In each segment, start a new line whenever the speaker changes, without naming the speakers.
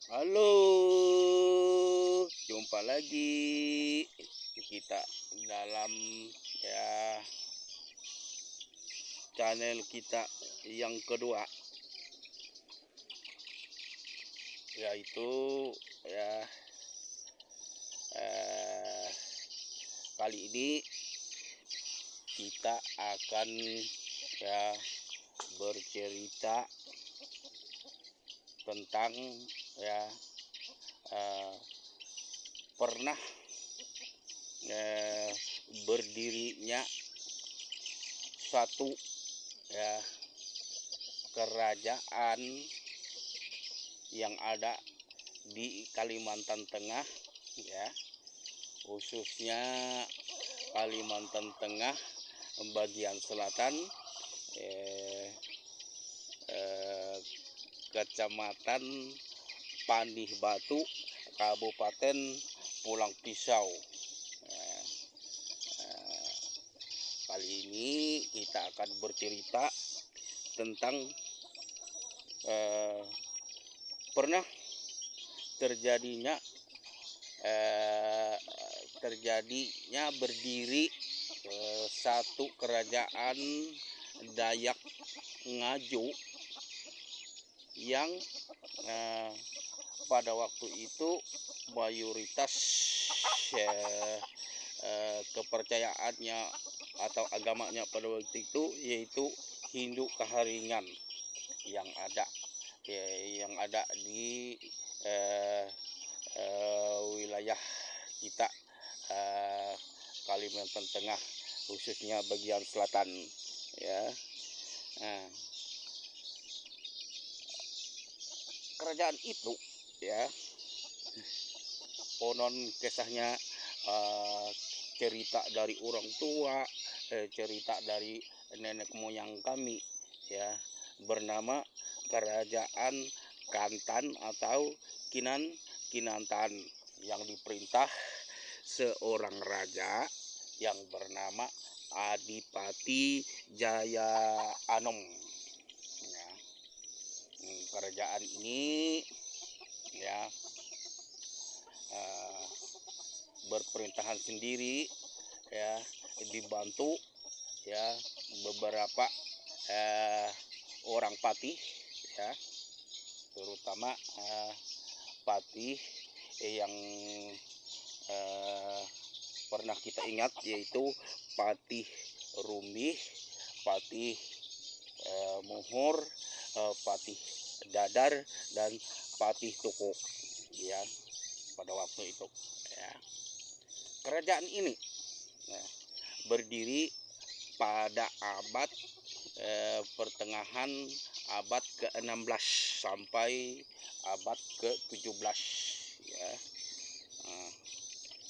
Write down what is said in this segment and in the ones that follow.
Halo, jumpa lagi kita dalam ya channel kita yang kedua, yaitu ya eh, kali ini kita akan ya bercerita tentang ya eh, pernah eh, berdirinya satu ya kerajaan yang ada di Kalimantan Tengah, ya khususnya Kalimantan Tengah bagian selatan, eh, eh, Kecamatan Pandih Batu, Kabupaten Pulang Pisau. eh, eh, Kali ini kita akan bercerita tentang eh, pernah terjadinya eh, berdiri satu kerajaan Dayak Ngaju yang eh, pada waktu itu mayoritas eh, kepercayaannya atau agamanya pada waktu itu yaitu Hindu Kaharingan yang ada di eh, wilayah kita, eh, Kalimantan Tengah, khususnya bagian selatan, ya. Nah, kerajaan itu ya konon kisahnya, eh, cerita dari orang tua, cerita dari nenek moyang kami, ya, bernama Kerajaan Kantan atau Kinantan, yang diperintah seorang raja yang bernama Adipati Jaya Anom. Ya, kerajaan ini ya uh, berperintahan sendiri, ya, dibantu ya beberapa uh, orang patih, ya, terutama patih yang pernah kita ingat, yaitu Patih Rumih, Patih Muhur, Patih Dadar, dan Patih Tuku, ya, pada waktu itu, ya. Kerajaan ini ya, berdiri pada abad pertengahan abad ke-16 sampai abad ke-17, ya. Nah,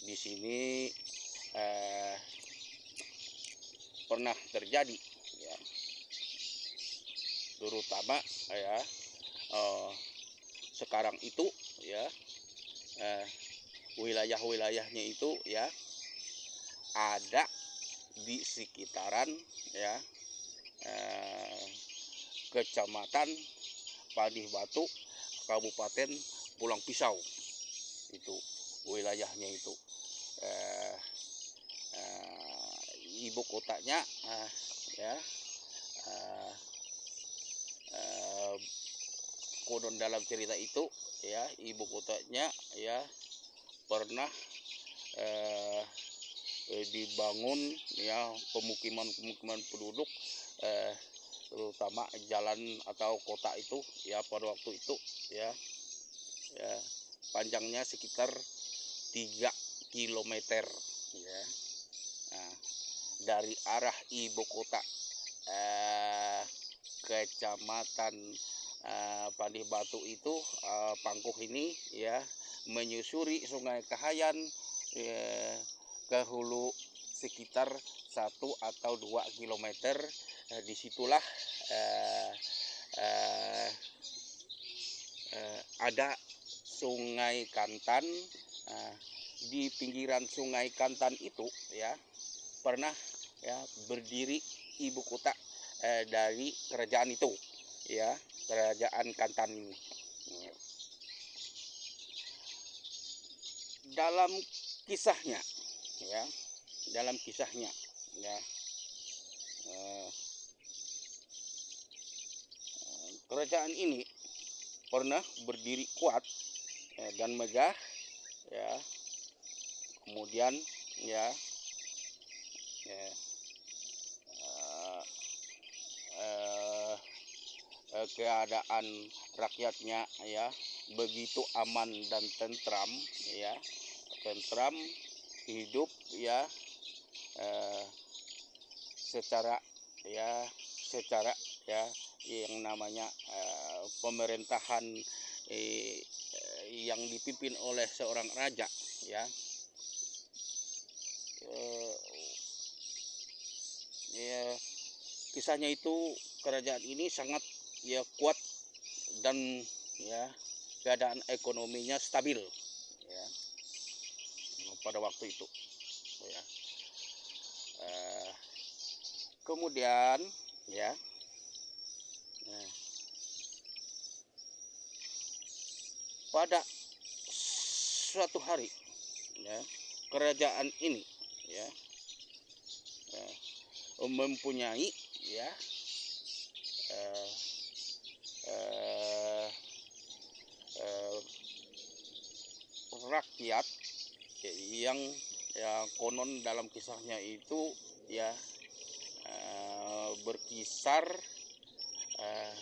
di sini eh, pernah terjadi, ya, terutama ya sekarang itu, ya, wilayah-wilayahnya itu ya ada di sekitaran, ya, Kecamatan Padih Batu, Kabupaten Pulang Pisau, itu wilayahnya itu. eh, Ibu kotanya ya eh, eh, konon dalam cerita itu, ya, ibu kotanya ya pernah eh, dibangun ya pemukiman penduduk, terutama jalan atau kota itu ya pada waktu itu, ya, ya panjangnya sekitar 3 kilometer, ya. Nah, dari arah ibu kota Kecamatan Pandih Batu itu, Pangkuh ini ya menyusuri Sungai Kahayan ke hulu sekitar 1 atau 2 kilometer. Disitulah eh, eh, ada Sungai Kantan. Di pinggiran Sungai Kantan itu ya pernah ya berdiri ibu kota dari kerajaan itu, ya, Kerajaan Kantan ini. dalam kisahnya, ya, dalam kisahnya, ya, eh, kerajaan ini pernah berdiri kuat dan megah, ya. Kemudian, ya, ya eh, keadaan rakyatnya, ya, begitu aman dan tentram, ya, tentram, hidup, ya, eh, secara ya secara ya yang namanya pemerintahan yang dipimpin oleh seorang raja, ya. Eh, ya kisahnya itu kerajaan ini sangat, ya, kuat dan, ya, keadaan ekonominya stabil, ya, pada waktu itu, ya. Eh, kemudian, ya, nah, pada suatu hari, ya, kerajaan ini, ya, mempunyai, ya, eh, eh, eh, rakyat yang, ya, konon dalam kisahnya itu, ya, berkisar eh,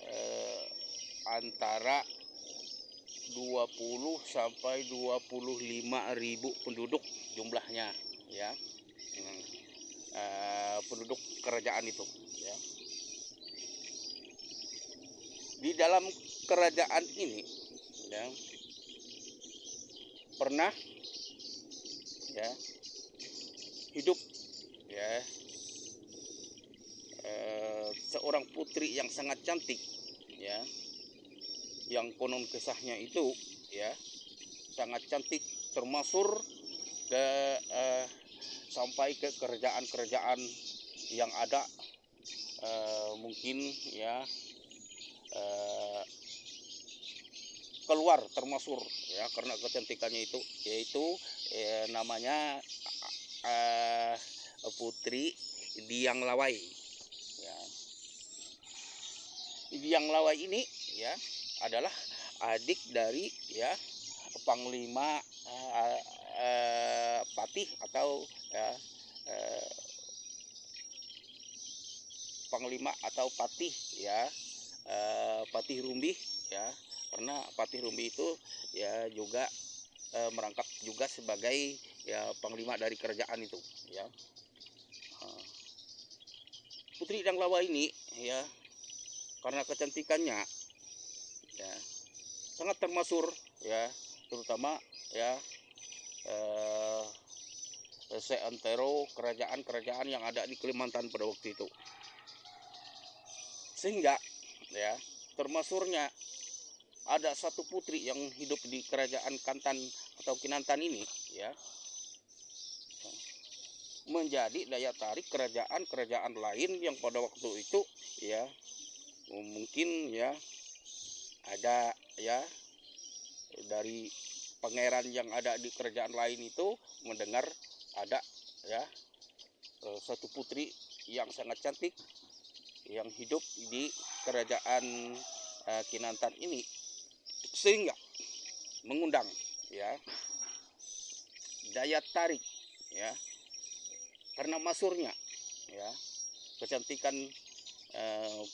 eh, antara 20 sampai 25.000 penduduk jumlahnya, ya. Penduduk kerajaan itu, ya. Di dalam kerajaan ini, ya, pernah, ya, hidup, ya, seorang putri yang sangat cantik, ya, yang konon kisahnya itu, ya, sangat cantik, termasuk sampai ke kerajaan-kerajaan yang ada, mungkin, ya, keluar termasuk, ya, karena kecantikannya itu, yaitu namanya Putri Diang Lawai, ya. Diang Lawai ini, ya, adalah adik dari, ya, Panglima Patih atau, ya, Panglima atau Patih, ya, Patih Rumbih, ya, karena Patih Rumbih itu, ya, juga merangkap juga sebagai, ya, panglima dari kerajaan itu, ya. Putri Diang Lawai ini, ya, karena kecantikannya, ya, sangat termasyhur, ya, terutama, ya, seantero kerajaan-kerajaan yang ada di Kalimantan pada waktu itu. Sehingga, ya, termasyhurnya ada satu putri yang hidup di kerajaan Kantan atau Kinantan ini, ya, menjadi daya tarik kerajaan-kerajaan lain yang pada waktu itu, ya, mungkin, ya, ada, ya, dari pangeran yang ada di kerajaan lain itu mendengar ada, ya, satu putri yang sangat cantik yang hidup di kerajaan Kinantan ini, sehingga mengundang, ya, daya tarik, ya, karena masyhurnya, ya, kecantikan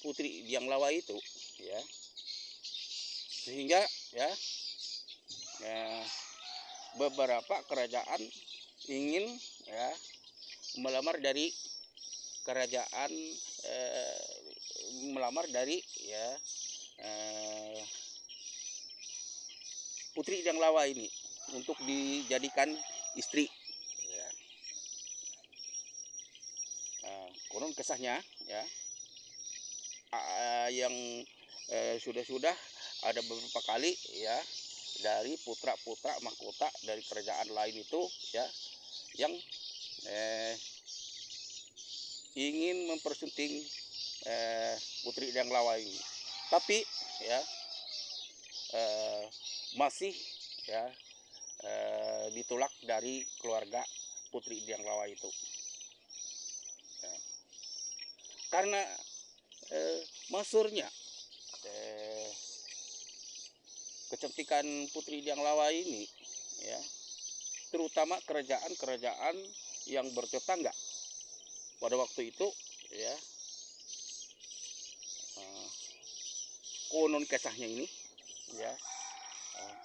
Putri Diang Lawai itu, ya, sehingga, ya, beberapa kerajaan ingin, ya, melamar dari kerajaan ya, Putri Diang Lawai ini untuk dijadikan istri, ya. Konon kisahnya, ya, yang sudah ada beberapa kali, ya, dari putra-putra mahkota dari kerajaan lain itu, ya, yang ingin mempersunting Putri Diang Lawai ini. Tapi, ya, masih, ya, ditolak dari keluarga Putri Diang Lawa itu. Ya. Karena masyhurnya kecantikan Putri Diang Lawa ini, ya, terutama kerajaan-kerajaan yang bertetangga pada waktu itu, ya, konon kisahnya ini, ya,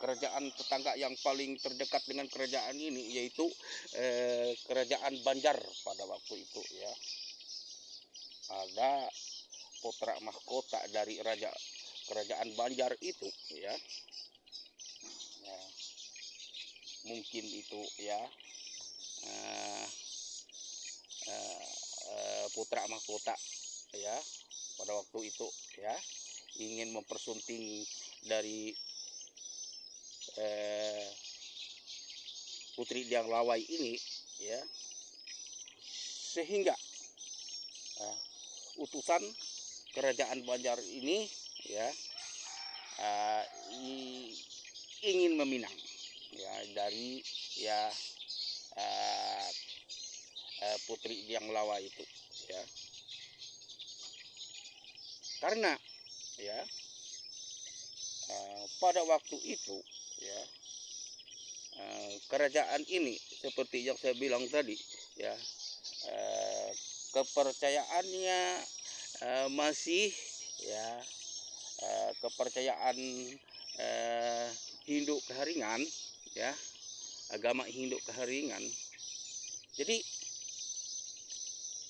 kerajaan tetangga yang paling terdekat dengan kerajaan ini yaitu kerajaan Banjar pada waktu itu, ya. Ada putra mahkota dari kerajaan Banjar itu, ya. Ya, mungkin itu, ya, putra mahkota, ya, pada waktu itu, ya, ingin mempersunting dari Putri Diang Lawai ini, ya, sehingga utusan kerajaan Banjar ini, ya, ingin meminang, ya, dari, ya, Putri Diang Lawa itu, ya, karena, ya, pada waktu itu, ya, kerajaan ini seperti yang saya bilang tadi, ya, kepercayaannya masih, ya, kepercayaan Hindu Keharingan, ya, agama Hindu Keharingan. Jadi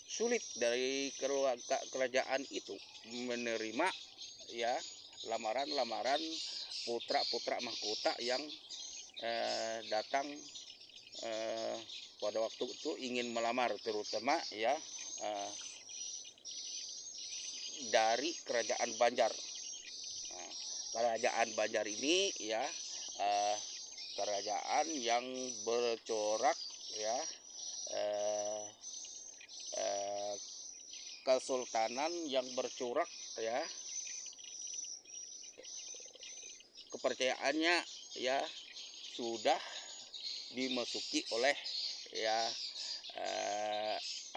sulit dari keluarga kerajaan itu menerima, ya, lamaran-lamaran putra-putra mahkota yang datang pada waktu itu ingin melamar, terutama, ya, dari kerajaan Banjar. Nah, kerajaan Banjar ini, ya, kerajaan yang bercorak, ya, kesultanan yang bercorak, ya, kepercayaannya, ya, sudah dimasuki oleh, ya,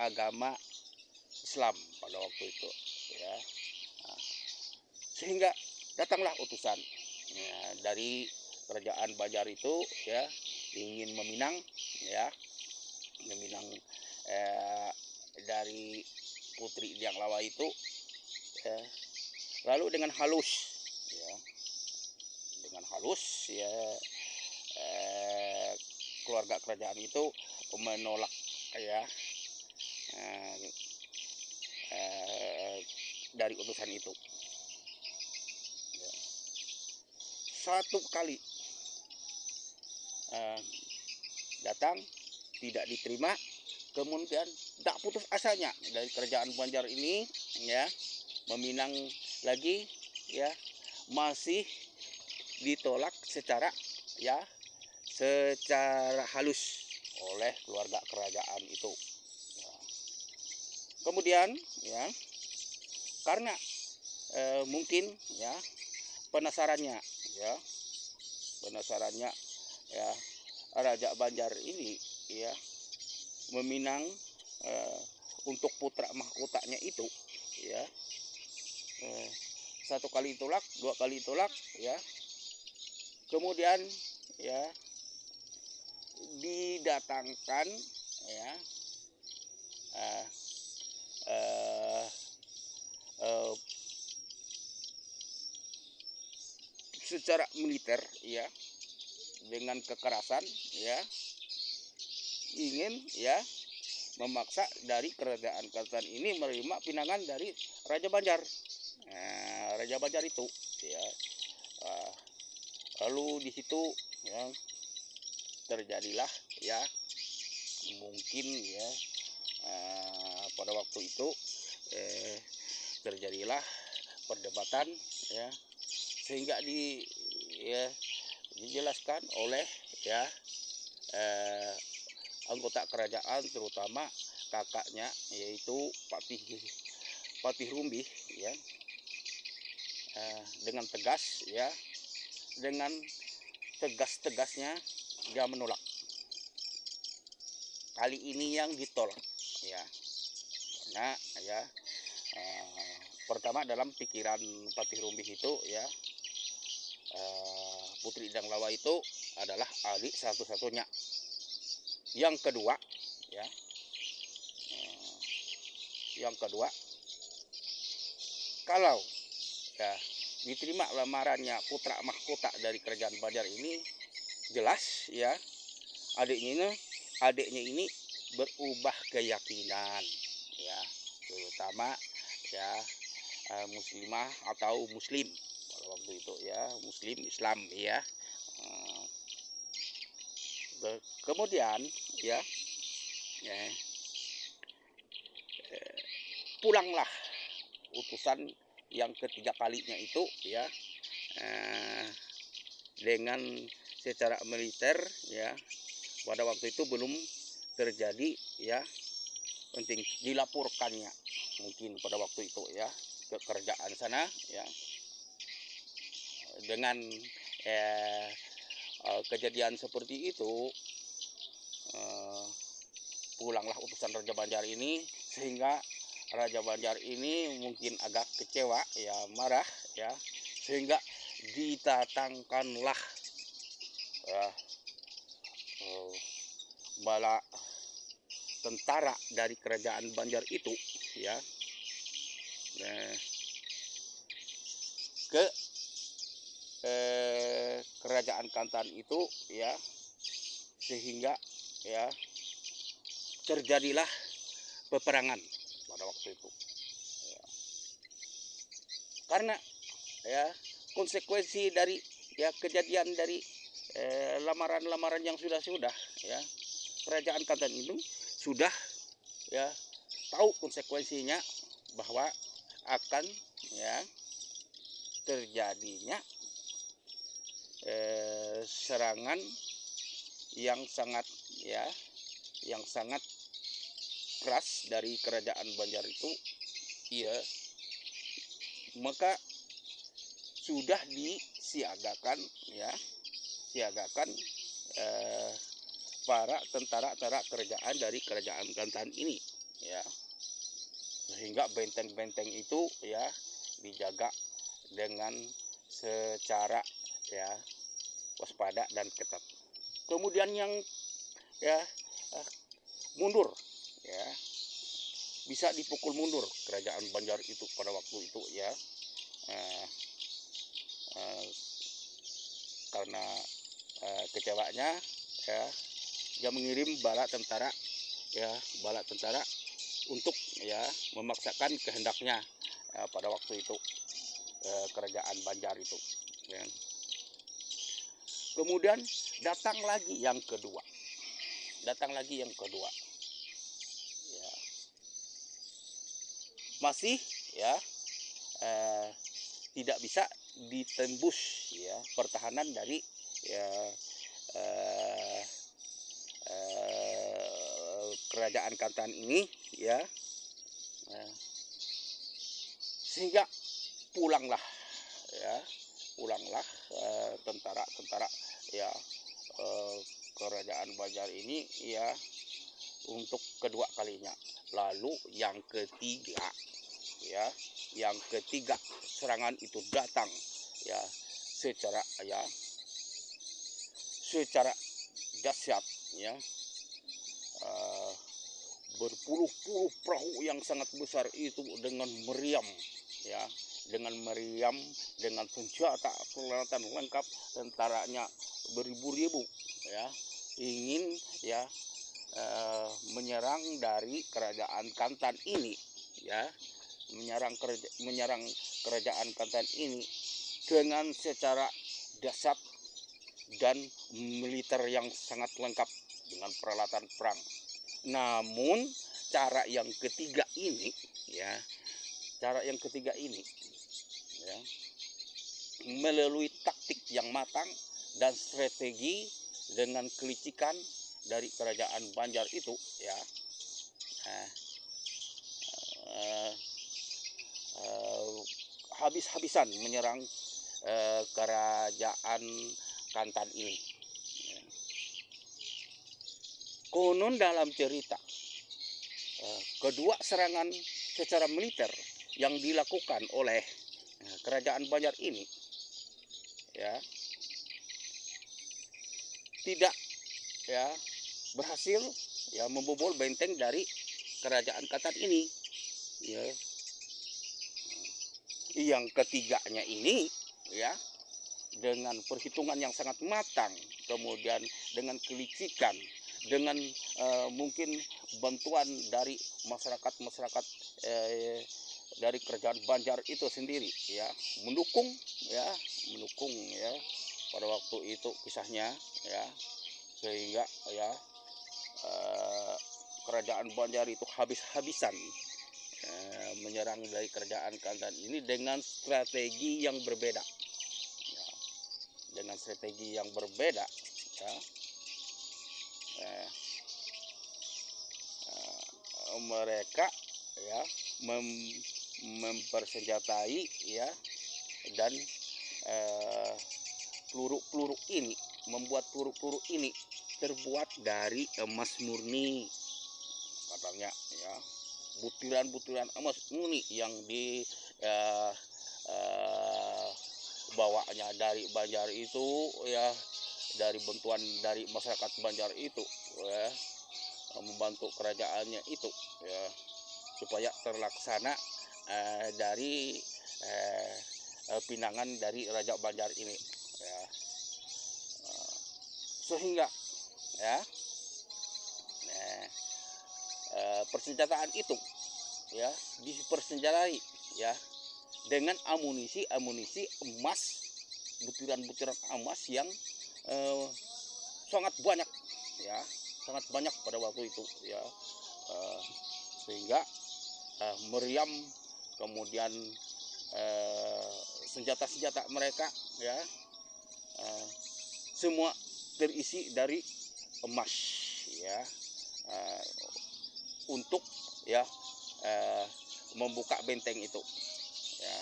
agama Islam pada waktu itu, ya. Nah, sehingga datanglah utusan, ya, dari kerajaan Banjar itu, ya, ingin meminang, ya, meminang dari Putri Diang Lawa itu, ya, lalu dengan halus, ya, ya, keluarga kerajaan itu menolak, ya, dari utusan itu. Ya. Satu kali datang tidak diterima, kemudian tak putus asanya dari kerajaan Banjar ini, ya, meminang lagi, ya, masih ditolak secara, ya, secara halus oleh keluarga kerajaan itu. Ya. Kemudian, ya, karena mungkin, ya, penasarannya, ya, ya, Raja Banjar ini, ya, meminang untuk putra mahkotanya itu, ya, satu kali tolak, dua kali tolak, ya, kemudian, ya, didatangkan, ya, secara militer, ya, dengan kekerasan, ya, ingin, ya, memaksa dari kerajaan ini menerima pinangan dari Raja Banjar. Raja Banjar itu, ya, lalu di situ, ya, terjadilah, ya, mungkin, ya, pada waktu itu terjadilah perdebatan, ya, sehingga ya, dijelaskan oleh, ya, anggota kerajaan, terutama kakaknya yaitu Patih Rumbih, ya, dengan tegas, ya, dengan tegas-tegasnya, dia menolak. Kali ini yang ditolak, ya, karena ya pertama dalam pikiran Patih Rumbih itu ya, Putri Idang Lawa itu adalah adik satu-satunya. Yang kedua, ya, yang kedua, kalau ya diterima lamarannya putra mahkota dari kerajaan Banjar ini, jelas ya adiknya ini berubah keyakinan, ya, terutama ya muslimah atau muslim pada waktu itu ya, muslim Islam ya. Kemudian ya, pulanglah utusan yang ketiga kalinya itu ya, dengan secara militer ya. Pada waktu itu belum terjadi ya, penting dilaporkannya mungkin pada waktu itu ya ke kerajaan sana ya, dengan kejadian seperti itu pulanglah utusan Raja Banjar ini, sehingga Raja Banjar ini mungkin agak kecewa ya, marah ya, sehingga ditatangkanlah bala tentara dari kerajaan Banjar itu ya, ke kerajaan Kantan itu ya, sehingga ya terjadilah peperangan pada waktu itu ya. Karena ya konsekuensi dari ya kejadian dari lamaran-lamaran yang sudah ya, kerajaan Kantan itu sudah ya tahu konsekuensinya bahwa akan ya terjadinya serangan yang sangat ya, yang sangat keras dari kerajaan Banjar itu ya. Maka sudah disiagakan ya, siagakan para tentara-tentara kerajaan dari kerajaan Kantan ini ya, sehingga benteng-benteng itu ya dijaga dengan secara ya waspada dan ketat. Kemudian yang ya mundur ya, bisa dipukul mundur kerajaan Banjar itu pada waktu itu ya, karena kecewanya ya, dia mengirim bala tentara untuk ya memaksakan kehendaknya pada waktu itu kerajaan Banjar itu ya. Kemudian datang lagi yang kedua ya, masih ya tidak bisa ditembus ya pertahanan dari ya kerajaan Kantan ini ya, sehingga pulanglah tentara-tentara ya kerajaan Banjar ini ya untuk kedua kalinya. Lalu yang ketiga ya, serangan itu datang ya secara dahsyat ya, berpuluh-puluh perahu yang sangat besar itu dengan meriam ya, dengan senjata peralatan lengkap, tentaranya beribu-ribu ya, ingin ya menyerang dari kerajaan Kantan ini ya, menyerang kerajaan Kantan ini dengan secara dahsyat dan militer yang sangat lengkap dengan peralatan perang. Namun cara yang ketiga ini ya, melalui taktik yang matang dan strategi dengan kelicikan dari kerajaan Banjar itu ya, habis-habisan menyerang kerajaan Kantan ini. konon dalam cerita kedua serangan secara militer yang dilakukan oleh kerajaan Banjar ini ya tidak ya berhasil ya membobol benteng dari kerajaan Katan ini ya. Yang ketiganya ini ya dengan perhitungan yang sangat matang, kemudian dengan kelicikan, dengan mungkin bantuan dari masyarakat dari kerajaan Banjar itu sendiri ya mendukung ya pada waktu itu kisahnya ya, sehingga ya kerajaan Banjar itu habis-habisan menyerang dari kerajaan Katan ini dengan strategi yang berbeda ya, dengan strategi yang berbeda ya. Mereka ya mempersenjatai ya dan peluru-peluru ini membuat peluru-peluru ini terbuat dari emas murni katanya ya, butiran-butiran emas murni yang di bawanya dari Banjar itu ya, dari bantuan dari masyarakat Banjar itu ya, membantu kerajaannya itu ya, supaya terlaksana dari pinangan dari Raja Banjar ini ya. Sehingga ya persenjataan itu ya dipersenjatai ya dengan amunisi emas, butiran-butiran emas yang sangat banyak ya, sangat banyak pada waktu itu ya, sehingga meriam kemudian senjata-senjata mereka ya semua terisi dari emas ya, untuk ya membuka benteng itu ya,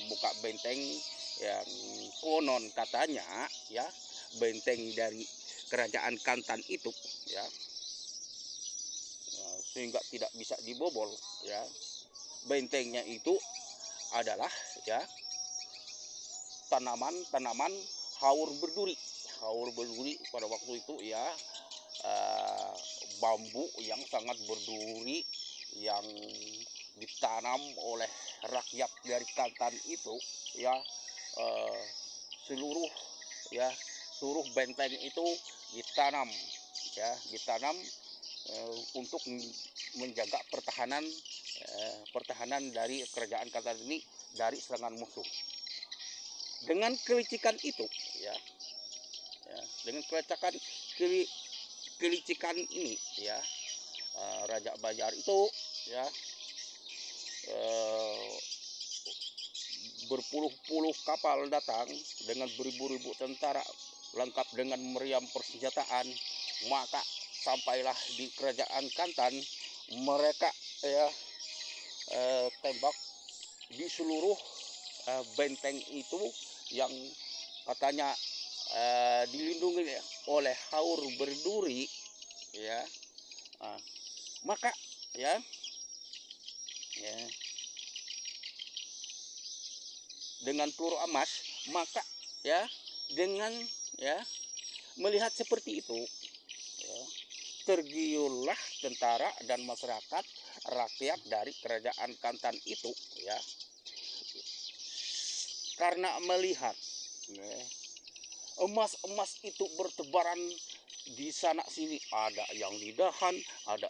membuka benteng yang konon katanya ya benteng dari kerajaan Katan itu ya, sehingga tidak bisa dibobol ya. Bentengnya itu adalah ya tanaman haur berduri pada waktu itu ya, bambu yang sangat berduri yang ditanam oleh rakyat dari Katan itu ya, seluruh benteng itu ditanam untuk menjaga pertahanan dari kerajaan Katan ini dari serangan musuh. Dengan kelicikan itu ya, dengan kelicikan ini ya, Raja Banjar itu ya berpuluh-puluh kapal datang dengan beribu-ribu tentara lengkap dengan meriam persenjataan, maka sampailah di kerajaan Katan. Mereka ya tembak di seluruh benteng itu yang katanya dilindungi oleh haur berduri ya, maka ya dengan peluru emas, maka ya dengan ya melihat seperti itu ya, tergiurlah tentara dan masyarakat rakyat dari kerajaan Katan itu ya, karena melihat ya, emas-emas itu bertebaran di sana sini, ada yang di dahan, ada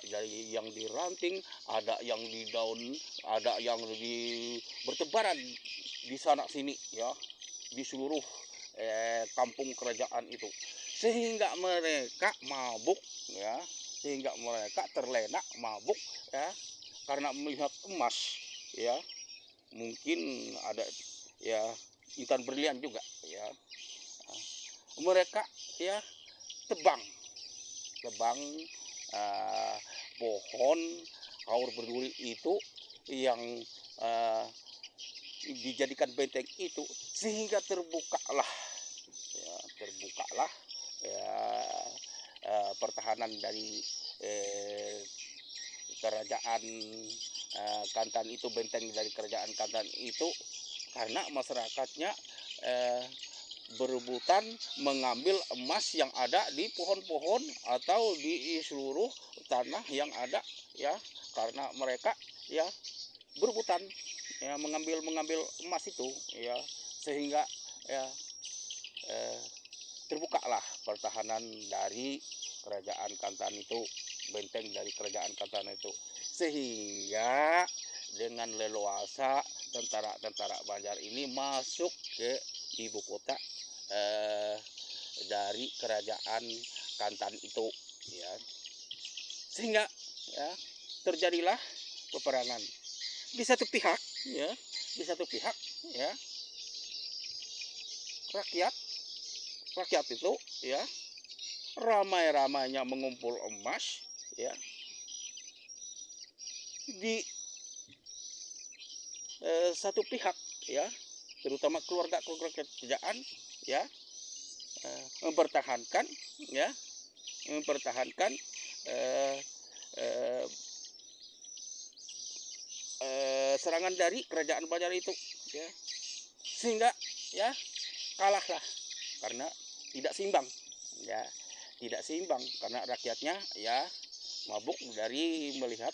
yang di ranting, ada yang di daun, ada yang bertebaran di sana sini ya, di seluruh kampung kerajaan itu, sehingga mereka mabuk ya, sehingga mereka terlena mabuk ya, karena melihat emas ya, mungkin ada ya intan berlian juga ya, mereka ya tebang pohon haur berduri itu yang dijadikan benteng itu, sehingga terbukalah ya, pertahanan dari kerajaan Kantan itu, benteng dari kerajaan Kantan itu, karena masyarakatnya berebutan mengambil emas yang ada di pohon-pohon atau di seluruh tanah yang ada, ya, karena mereka ya berebutan ya mengambil emas itu, ya, sehingga ya terbukalah pertahanan dari kerajaan Kantan itu, benteng dari kerajaan Kantan itu, sehingga dengan leluasa tentara-tentara Banjar ini masuk ke ibu kota dari kerajaan Kantan itu, ya, sehingga ya terjadilah peperangan di satu pihak, ya, ya, rakyat itu ya ramai-ramainya mengumpul emas, ya, di satu pihak, ya, terutama keluarga kerajaan, ya, mempertahankan eh, eh, serangan dari kerajaan Banjar itu, ya, sehingga ya kalahlah karena tidak seimbang, ya, karena rakyatnya ya mabuk dari melihat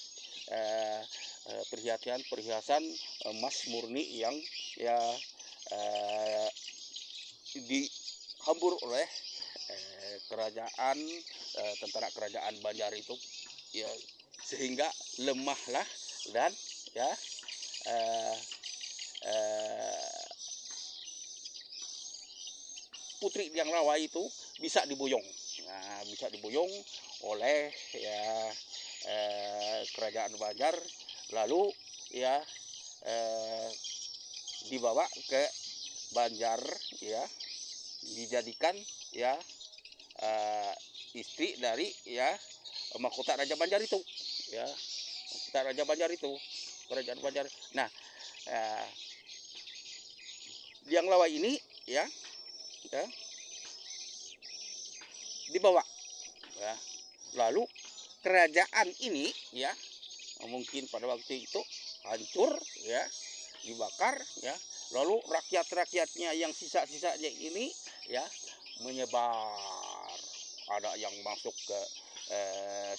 perhiasan emas murni yang ya dihambur oleh kerajaan tentara kerajaan Banjar itu, ya, sehingga lemahlah dan ya Putri Diang Lawa itu bisa diboyong, oleh ya kerajaan Banjar, lalu ya dibawa ke Banjar, ya, dijadikan ya istri dari ya mahkota Raja Banjar itu, ya, mahkota Raja Banjar itu, kerajaan Banjar. Nah, Diang Lawa ini ya dibawa, ya, lalu kerajaan ini ya mungkin pada waktu itu hancur, ya, dibakar, ya, lalu rakyatnya yang sisa-sisanya ini ya menyebar, ada yang masuk ke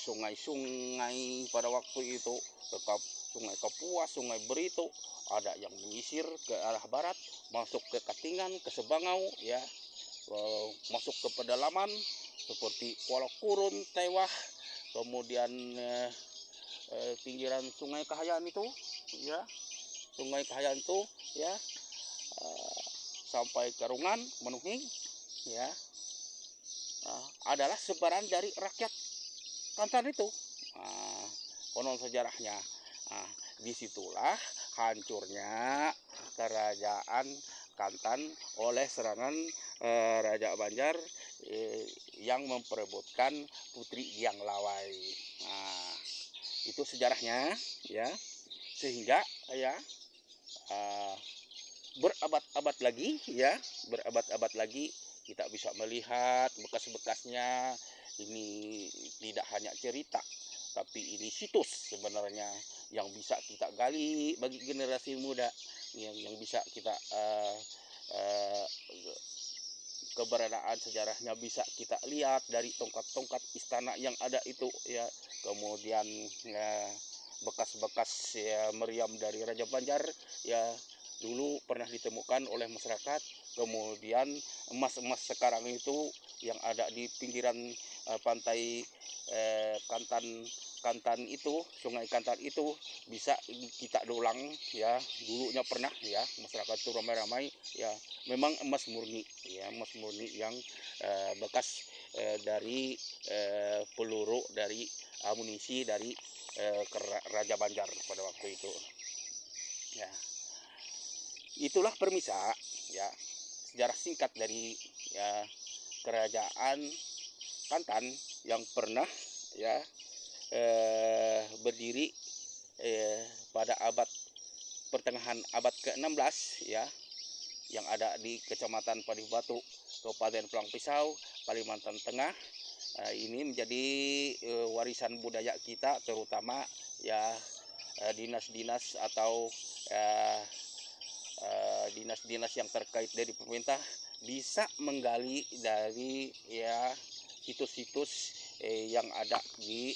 sungai-sungai pada waktu itu, tetap Sungai Kapuas, Sungai Beritu, ada yang menyisir ke arah barat, masuk ke Katingan, ke Sebangau, ya, masuk ke pedalaman seperti Kuala Kurun, Tewah, kemudian pinggiran Sungai Kahayan itu, ya, ya, sampai ke Rungan, Menuhing, ya, adalah sebaran dari rakyat Kantan itu. Konon sejarahnya, disitulah hancurnya kerajaan Kantan oleh serangan Raja Banjar yang memperebutkan Putri Diang Lawai. Itu sejarahnya, ya, sehingga ya berabad-abad lagi kita bisa melihat bekas-bekasnya. Ini tidak hanya cerita, tapi ini situs sebenarnya yang bisa kita gali bagi generasi muda, yang bisa kita keberadaan sejarahnya bisa kita lihat dari tongkat-tongkat istana yang ada itu, ya, kemudian ya, bekas-bekas ya meriam dari Raja Banjar, ya, dulu pernah ditemukan oleh masyarakat. Kemudian emas-emas sekarang itu yang ada di pinggiran pantai Kantan itu, Sungai Kantan itu bisa kita dulang, ya, dulunya pernah, ya, masyarakat itu ramai-ramai, ya, memang emas murni, ya, yang bekas dari peluru dari amunisi dari Raja Banjar pada waktu itu, ya. Itulah permisa, ya, sejarah singkat dari ya kerajaan Kantan yang pernah ya berdiri pada pertengahan abad ke-16, ya, yang ada di Kecamatan Padih Batu, Kabupaten Pulang Pisau, Kalimantan Tengah, Ini menjadi warisan budaya kita, terutama ya dinas-dinas atau dinas-dinas yang terkait dari pemerintah bisa menggali dari ya situs-situs yang ada di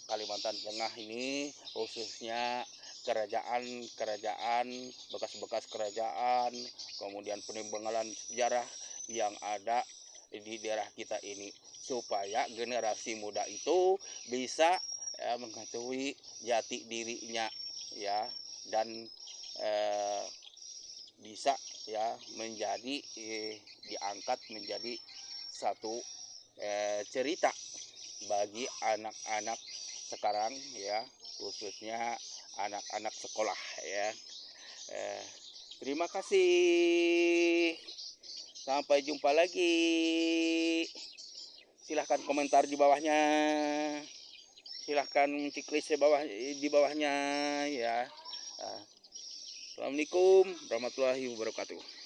Kalimantan Tengah ini, khususnya kerajaan-kerajaan, bekas-bekas kerajaan, kemudian peninggalan sejarah yang ada di daerah kita ini, supaya generasi muda itu bisa mengetahui jati dirinya ya, dan bisa ya menjadi diangkat menjadi satu cerita bagi anak-anak sekarang ya, khususnya anak-anak sekolah ya. Terima kasih. Sampai jumpa lagi. Silahkan komentar di bawahnya. Silahkan checklist di bawahnya ya. Assalamualaikum warahmatullahi wabarakatuh.